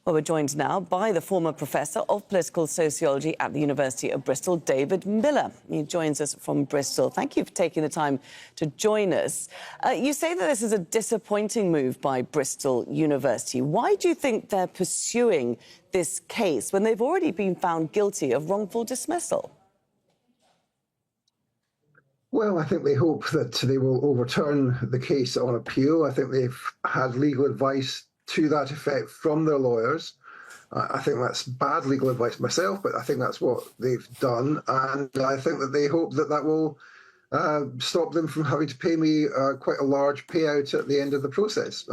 Well, we're joined now by the former Professor of Political Sociology at the University of Bristol, David Miller. He joins us from Bristol. Thank you for taking the time to join us. You say that this is a disappointing move by Bristol University. Why do you think they're pursuing this case when they've already been found guilty of wrongful dismissal? Well, I think they hope that they will overturn the case on appeal. I think they've had legal advice to that effect from their lawyers. I think that's bad legal advice myself, but I think that's what they've done. And I think that they hope that that will stop them from having to pay me quite a large payout at the end of the process.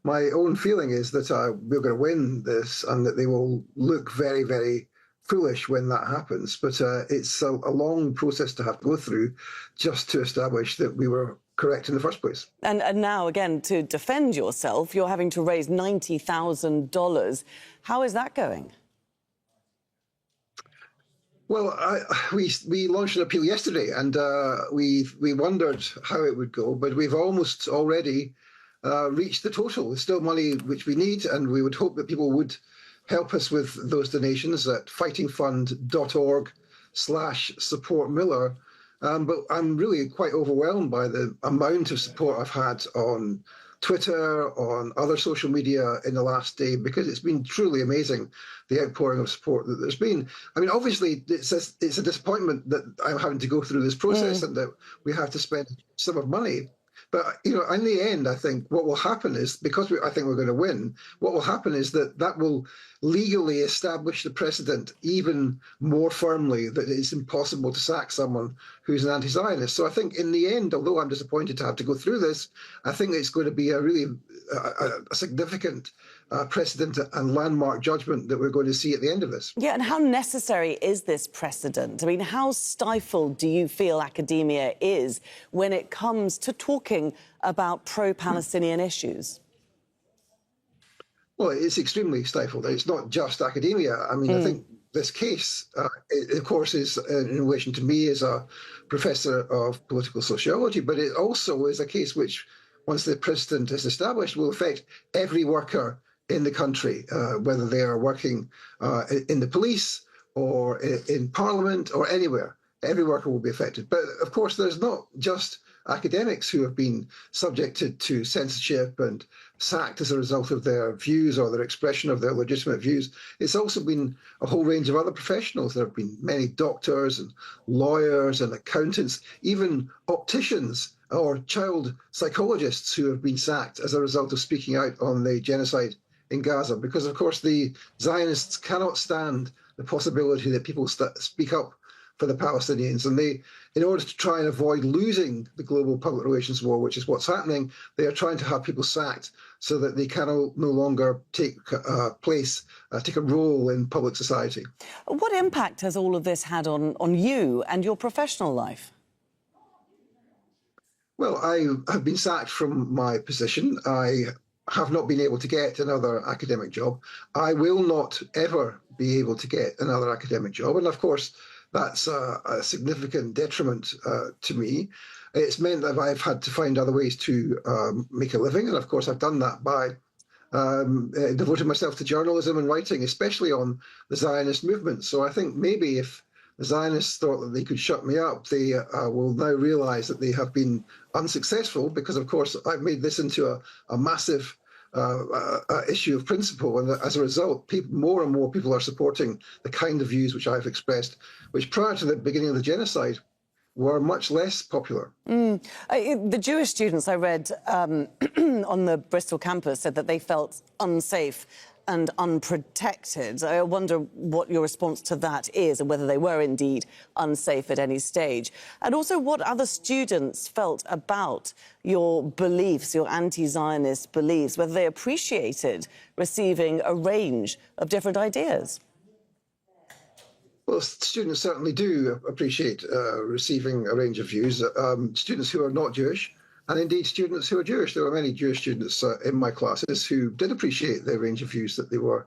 My own feeling is that we're going to win this and that they will look very, very foolish when that happens. But it's a long process to have to go through just to establish that we were correct in the first place. And now, again, to defend yourself, you're having to raise $90,000. How is that going? Well, we launched an appeal yesterday, and we wondered how it would go, but we've almost already reached the total. There's still money which we need, and we would hope that people would help us with those donations at fightingfund.org/support Miller. But I'm really quite overwhelmed by the amount of support I've had on Twitter, on other social media in the last day, because it's been truly amazing, the outpouring of support that there's been. I mean, obviously, it's a disappointment that I'm having to go through this process and that we have to spend some of money. But, you know, in the end, I think what will happen is, because I think we're going to win, what will happen is that will legally establish the precedent even more firmly that it's impossible to sack someone who's an anti-Zionist. So I think in the end, although I'm disappointed to have to go through this, I think it's going to be a really significant precedent and landmark judgment that we're going to see at the end of this. Yeah, and how necessary is this precedent? I mean, how stifled do you feel academia is when it comes to talking about pro-Palestinian issues? Well, it's extremely stifled. It's not just academia. I mean, I think this case, of course, is in relation to me as a professor of political sociology, but it also is a case which, once the precedent is established, will affect every worker in the country, whether they are working in the police or in Parliament or anywhere. Every worker will be affected. But, of course, there's not just academics who have been subjected to censorship and sacked as a result of their views or their expression of their legitimate views. It's also been a whole range of other professionals. There have been many doctors and lawyers and accountants, even opticians or child psychologists who have been sacked as a result of speaking out on the genocide in Gaza. Because, of course, the Zionists cannot stand the possibility that people speak up for the Palestinians. And they, in order to try and avoid losing the global public relations war, which is what's happening, they are trying to have people sacked so that they can no longer take take a role in public society. What impact has all of this had on you and your professional life? Well, I have been sacked from my position. I have not been able to get another academic job. I will not ever be able to get another academic job. And of course, that's a significant detriment to me. It's meant that I've had to find other ways to make a living. And of course, I've done that by devoting myself to journalism and writing, especially on the Zionist movement. So I think maybe if the Zionists thought that they could shut me up, they will now realize that they have been unsuccessful because, of course, I've made this into a massive issue of principle, and as a result, more and more people are supporting the kind of views which I've expressed, which prior to the beginning of the genocide were much less popular. The Jewish students I read on the Bristol campus said that they felt unsafe and unprotected. I wonder what your response to that is and whether they were indeed unsafe at any stage. And also what other students felt about your beliefs, your anti-Zionist beliefs, whether they appreciated receiving a range of different ideas. Well, students certainly do appreciate receiving a range of views. Students who are not Jewish, and indeed students who are Jewish. There were many Jewish students in my classes who did appreciate the range of views that they were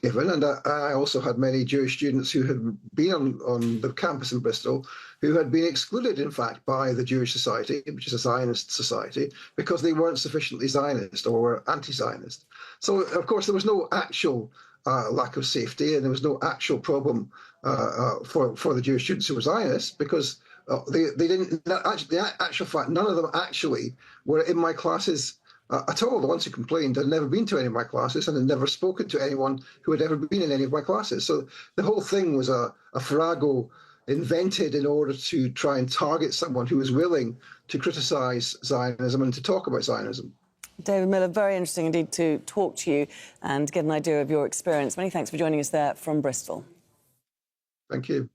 given. And I also had many Jewish students who had been on the campus in Bristol who had been excluded, in fact, by the Jewish Society, which is a Zionist society, because they weren't sufficiently Zionist or were anti-Zionist. So, of course, there was no actual lack of safety, and there was no actual problem for the Jewish students who were Zionists, because they didn't actually. The actual fact, none of them actually were in my classes at all. The ones who complained had never been to any of my classes and had never spoken to anyone who had ever been in any of my classes. So the whole thing was a farrago invented in order to try and target someone who was willing to criticise Zionism and to talk about Zionism. David Miller, very interesting indeed to talk to you and get an idea of your experience. Many thanks for joining us there from Bristol. Thank you.